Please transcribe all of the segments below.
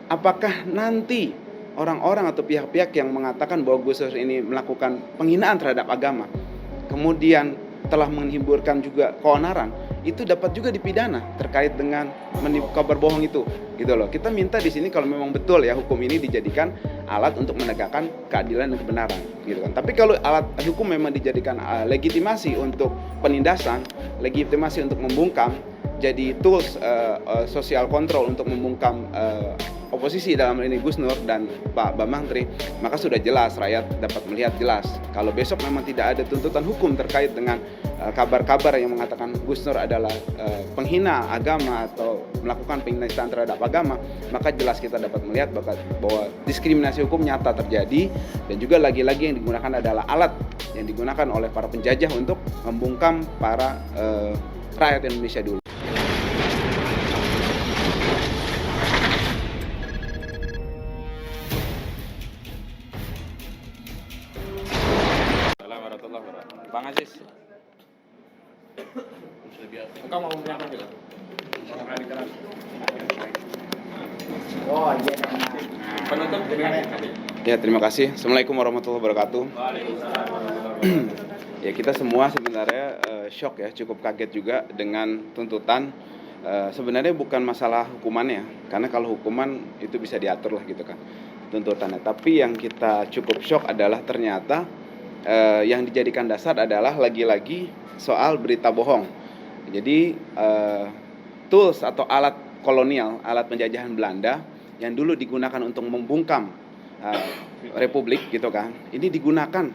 apakah nanti orang-orang atau pihak-pihak yang mengatakan bahwa Gus Dur ini melakukan penghinaan terhadap agama, kemudian telah menimbulkan juga keonaran, itu dapat juga dipidana terkait dengan kabar bohong itu, gitu loh. Kita minta di sini kalau memang betul ya hukum ini dijadikan alat untuk menegakkan keadilan dan kebenaran, gitu kan. Tapi kalau alat hukum memang dijadikan legitimasi untuk penindasan, legitimasi untuk membungkam, jadi tools social control untuk membungkam oposisi dalam ini Gus Nur dan Pak Bambang Tri, maka sudah jelas rakyat dapat melihat jelas kalau besok memang tidak ada tuntutan hukum terkait dengan kabar-kabar yang mengatakan Gus Nur adalah penghina agama atau melakukan penghinaan terhadap agama, maka jelas kita dapat melihat bahwa diskriminasi hukum nyata terjadi, dan juga lagi-lagi yang digunakan adalah alat yang digunakan oleh para penjajah untuk membungkam para rakyat Indonesia dulu. Bang Aziz, engkau mau menyampaikan juga? Oh iya. Penutup dengan Ya, terima kasih. Assalamualaikum warahmatullahi wabarakatuh. Ya, kita semua sebenarnya shock ya, cukup kaget juga dengan tuntutan. Sebenarnya bukan masalah hukumannya, karena kalau hukuman itu bisa diatur lah gitu kan tuntutannya. Tapi yang kita cukup shock adalah ternyata yang dijadikan dasar adalah lagi-lagi soal berita bohong. Jadi tools atau alat kolonial, alat penjajahan Belanda yang dulu digunakan untuk membungkam Republik gitu kan, ini digunakan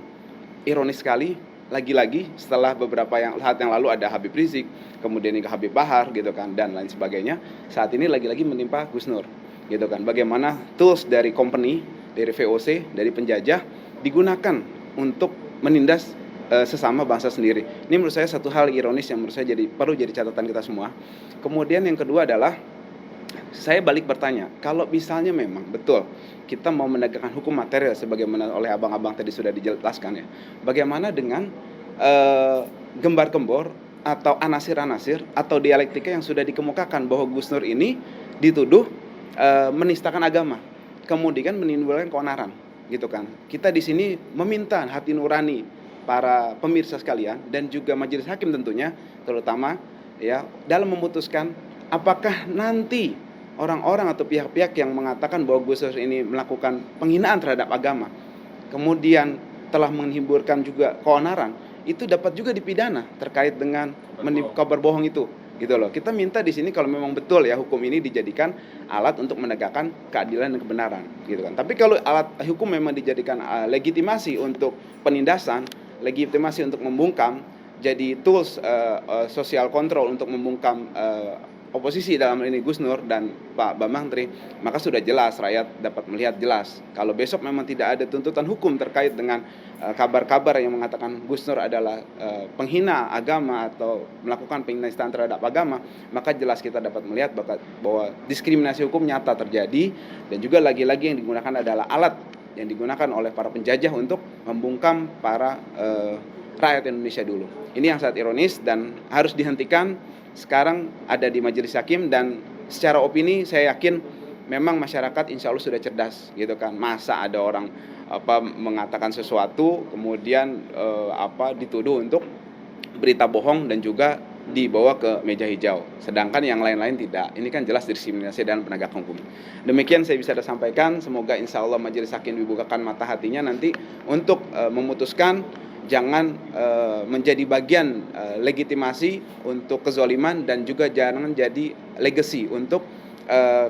ironis sekali lagi-lagi setelah beberapa saat yang lalu ada Habib Rizik, kemudian juga Habib Bahar gitu kan, dan lain sebagainya. Saat ini lagi-lagi menimpa Gus Nur gitu kan. Bagaimana tools dari company, dari VOC, dari penjajah digunakan untuk menindas sesama bangsa sendiri. Ini menurut saya satu hal ironis yang menurut saya perlu jadi catatan kita semua. Kemudian yang kedua adalah saya balik bertanya, kalau misalnya memang betul kita mau menegakkan hukum material sebagaimana oleh abang-abang tadi sudah dijelaskan ya, bagaimana dengan gembar-gembor atau anasir-anasir atau dialektika yang sudah dikemukakan bahwa Gus Nur ini dituduh menistakan agama, kemudian menimbulkan keonaran gitu kan. Kita di sini meminta hati nurani para pemirsa sekalian dan juga majelis hakim tentunya, terutama ya, dalam memutuskan apakah nanti orang-orang atau pihak-pihak yang mengatakan bahwa Gus Dur ini melakukan penghinaan terhadap agama, kemudian telah menimbulkan juga keonaran, itu dapat juga dipidana terkait dengan kabar bohong itu, gitu loh. Kita minta di sini kalau memang betul ya hukum ini dijadikan alat untuk menegakkan keadilan dan kebenaran, gitu kan. Tapi kalau alat hukum memang dijadikan legitimasi untuk penindasan, legitimasi untuk membungkam, jadi tools social control untuk membungkam oposisi dalam ini Gus Nur dan Pak Bambang Tri, maka sudah jelas rakyat dapat melihat jelas kalau besok memang tidak ada tuntutan hukum terkait dengan kabar-kabar yang mengatakan Gus Nur adalah penghina agama atau melakukan penghinaan terhadap agama, maka jelas kita dapat melihat bahwa diskriminasi hukum nyata terjadi, dan juga lagi-lagi yang digunakan adalah alat yang digunakan oleh para penjajah untuk membungkam para rakyat Indonesia dulu. Ini yang sangat ironis dan harus dihentikan. Sekarang ada di majelis hakim, dan secara opini saya yakin memang masyarakat insya Allah sudah cerdas gitu kan. Masa ada orang mengatakan sesuatu kemudian dituduh untuk berita bohong dan juga dibawa ke meja hijau, sedangkan yang lain-lain tidak. Ini kan jelas diskriminasi dalam penegakan hukum. Demikian saya bisa sampaikan. Semoga insya Allah majelis hakim dibukakan mata hatinya nanti untuk memutuskan jangan menjadi bagian legitimasi untuk kezoliman, dan juga jangan jadi legacy untuk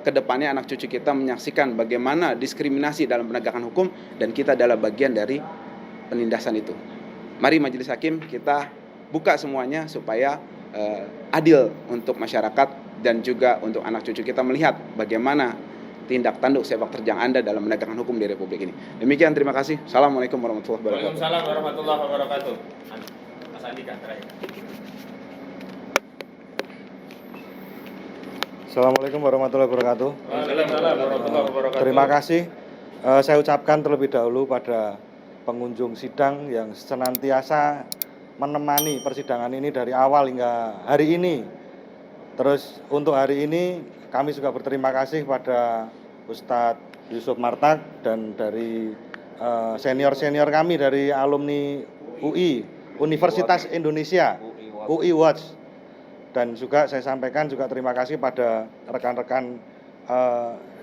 kedepannya anak cucu kita menyaksikan bagaimana diskriminasi dalam penegakan hukum dan kita adalah bagian dari penindasan itu. Mari majelis hakim kita buka semuanya supaya adil untuk masyarakat dan juga untuk anak cucu kita melihat bagaimana tindak tanduk sepak terjang Anda dalam menegakkan hukum di Republik ini. Demikian, terima kasih. Assalamualaikum warahmatullahi wabarakatuh. Waalaikumsalam warahmatullahi wabarakatuh. Mas Andika terakhir. Assalamualaikum warahmatullahi wabarakatuh. Waalaikumsalam warahmatullahi wabarakatuh. Terima kasih. Saya ucapkan terlebih dahulu pada pengunjung sidang yang senantiasa menemani persidangan ini dari awal hingga hari ini. Terus untuk hari ini kami juga berterima kasih pada Ustadz Yusuf Martak dan dari senior-senior kami dari alumni UI, Universitas Indonesia, UI Watch. Dan juga saya sampaikan juga terima kasih pada rekan-rekan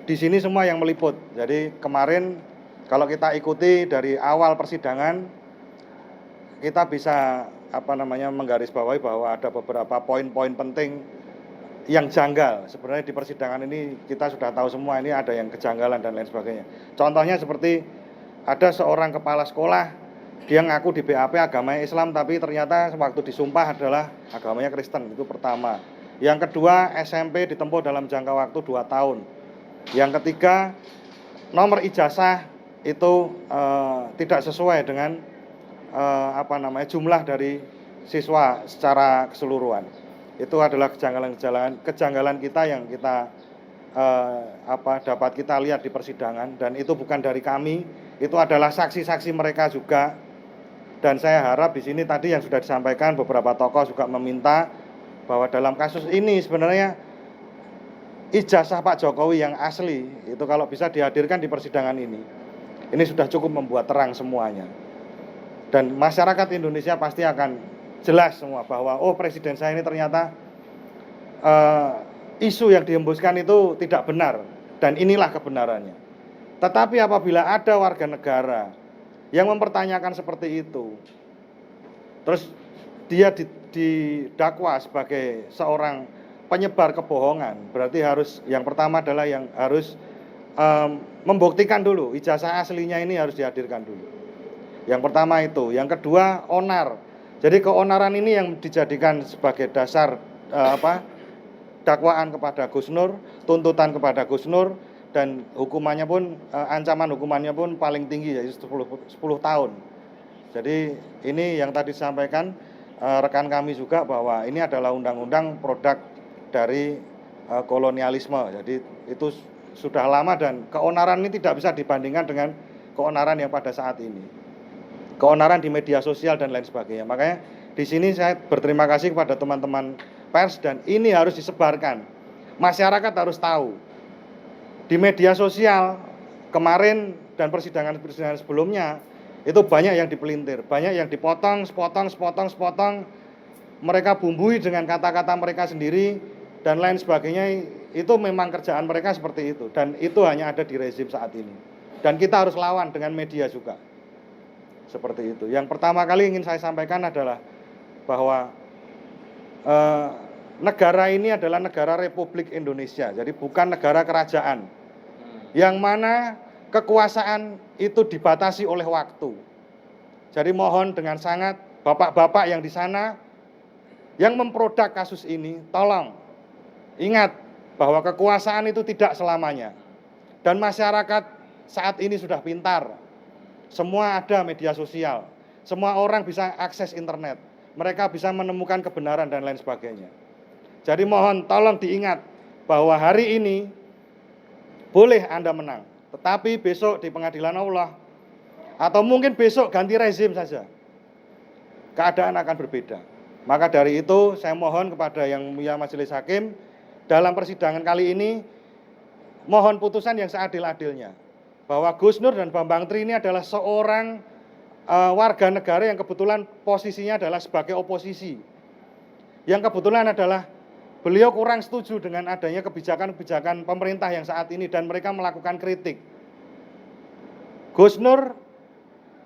di sini semua yang meliput. Jadi kemarin kalau kita ikuti dari awal persidangan, kita bisa menggarisbawahi bahwa ada beberapa poin-poin penting yang janggal. Sebenarnya di persidangan ini kita sudah tahu semua ini ada yang kejanggalan dan lain sebagainya. Contohnya seperti ada seorang kepala sekolah, dia ngaku di BAP agamanya Islam tapi ternyata waktu disumpah adalah agamanya Kristen. Itu pertama. Yang kedua, SMP ditempuh dalam jangka waktu 2 tahun. Yang ketiga, nomor ijazah itu tidak sesuai dengan jumlah dari siswa secara keseluruhan. Itu adalah kejanggalan kita yang kita dapat kita lihat di persidangan, dan itu bukan dari kami, itu adalah saksi-saksi mereka juga. Dan saya harap di sini tadi yang sudah disampaikan beberapa tokoh juga meminta bahwa dalam kasus ini sebenarnya ijazah Pak Jokowi yang asli itu kalau bisa dihadirkan di persidangan ini sudah cukup membuat terang semuanya. Dan masyarakat Indonesia pasti akan jelas semua bahwa presiden saya ini ternyata isu yang dihembuskan itu tidak benar, dan inilah kebenarannya. Tetapi apabila ada warga negara yang mempertanyakan seperti itu, terus dia didakwa sebagai seorang penyebar kebohongan, berarti harus yang pertama adalah yang harus membuktikan dulu ijazah aslinya ini harus dihadirkan dulu. Yang pertama itu. Yang kedua, onar. Jadi keonaran ini yang dijadikan sebagai dasar dakwaan kepada Gus Nur, tuntutan kepada Gus Nur, dan hukumannya pun ancaman hukumannya pun paling tinggi yaitu 10 tahun. Jadi ini yang tadi disampaikan rekan kami juga bahwa ini adalah undang-undang produk dari kolonialisme. Jadi itu sudah lama dan keonaran ini tidak bisa dibandingkan dengan keonaran yang pada saat ini. Keonaran di media sosial dan lain sebagainya. Makanya di sini saya berterima kasih kepada teman-teman pers, dan ini harus disebarkan. Masyarakat harus tahu. Di media sosial kemarin dan persidangan sebelumnya itu banyak yang dipelintir, banyak yang dipotong, sepotong, mereka bumbui dengan kata-kata mereka sendiri dan lain sebagainya. Itu memang kerjaan mereka seperti itu, dan itu hanya ada di rezim saat ini. Dan kita harus lawan dengan media juga. Seperti itu. Yang pertama kali ingin saya sampaikan adalah bahwa negara ini adalah negara Republik Indonesia, jadi bukan negara kerajaan. Yang mana kekuasaan itu dibatasi oleh waktu. Jadi mohon dengan sangat bapak-bapak yang di sana yang memproduk kasus ini, tolong ingat bahwa kekuasaan itu tidak selamanya. Dan masyarakat saat ini sudah pintar. Semua ada media sosial. Semua orang bisa akses internet. Mereka bisa menemukan kebenaran dan lain sebagainya. Jadi mohon tolong diingat bahwa hari ini boleh Anda menang, tetapi besok di pengadilan Allah atau mungkin besok ganti rezim saja, keadaan akan berbeda. Maka dari itu saya mohon kepada Yang Mulia Majelis Hakim dalam persidangan kali ini mohon putusan yang seadil-adilnya bahwa Gus Nur dan Bambang Tri ini adalah seorang warga negara yang kebetulan posisinya adalah sebagai oposisi, yang kebetulan adalah beliau kurang setuju dengan adanya kebijakan-kebijakan pemerintah yang saat ini dan mereka melakukan kritik. Gus Nur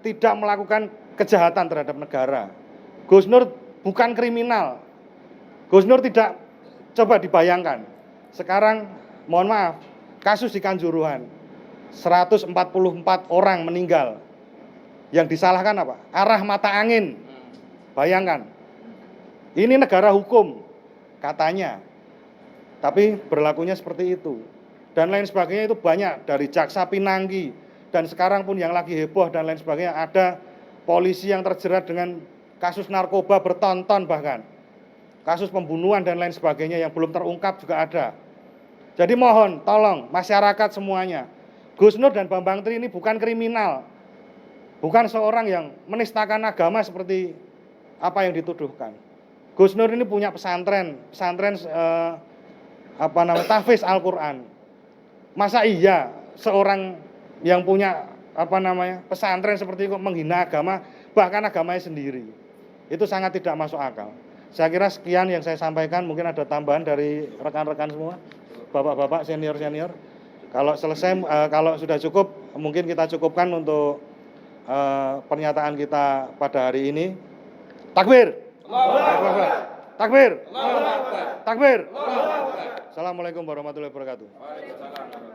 tidak melakukan kejahatan terhadap negara. Gus Nur bukan kriminal. Gus Nur tidak, coba dibayangkan. Sekarang mohon maaf, kasus di Kanjuruhan 144 orang meninggal. Yang disalahkan apa? Arah mata angin. Bayangkan. Ini negara hukum katanya, tapi berlakunya seperti itu dan lain sebagainya. Itu banyak dari Jaksa Pinangki, dan sekarang pun yang lagi heboh dan lain sebagainya, ada polisi yang terjerat dengan kasus narkoba bertonton, bahkan kasus pembunuhan dan lain sebagainya yang belum terungkap juga ada. Jadi mohon tolong masyarakat semuanya, Gus Nur dan Bambang Tri ini bukan kriminal, bukan seorang yang menistakan agama seperti apa yang dituduhkan. Gus Nur ini punya pesantren tahfiz Al-Quran. Masa iya seorang yang punya pesantren seperti itu menghina agama, bahkan agamanya sendiri? Itu sangat tidak masuk akal. Saya kira sekian yang saya sampaikan, mungkin ada tambahan dari rekan-rekan semua, bapak-bapak senior-senior. Kalau selesai, kalau sudah cukup, mungkin kita cukupkan untuk pernyataan kita pada hari ini. Takbir. Takbir. Takbir. Assalamualaikum warahmatullahi wabarakatuh.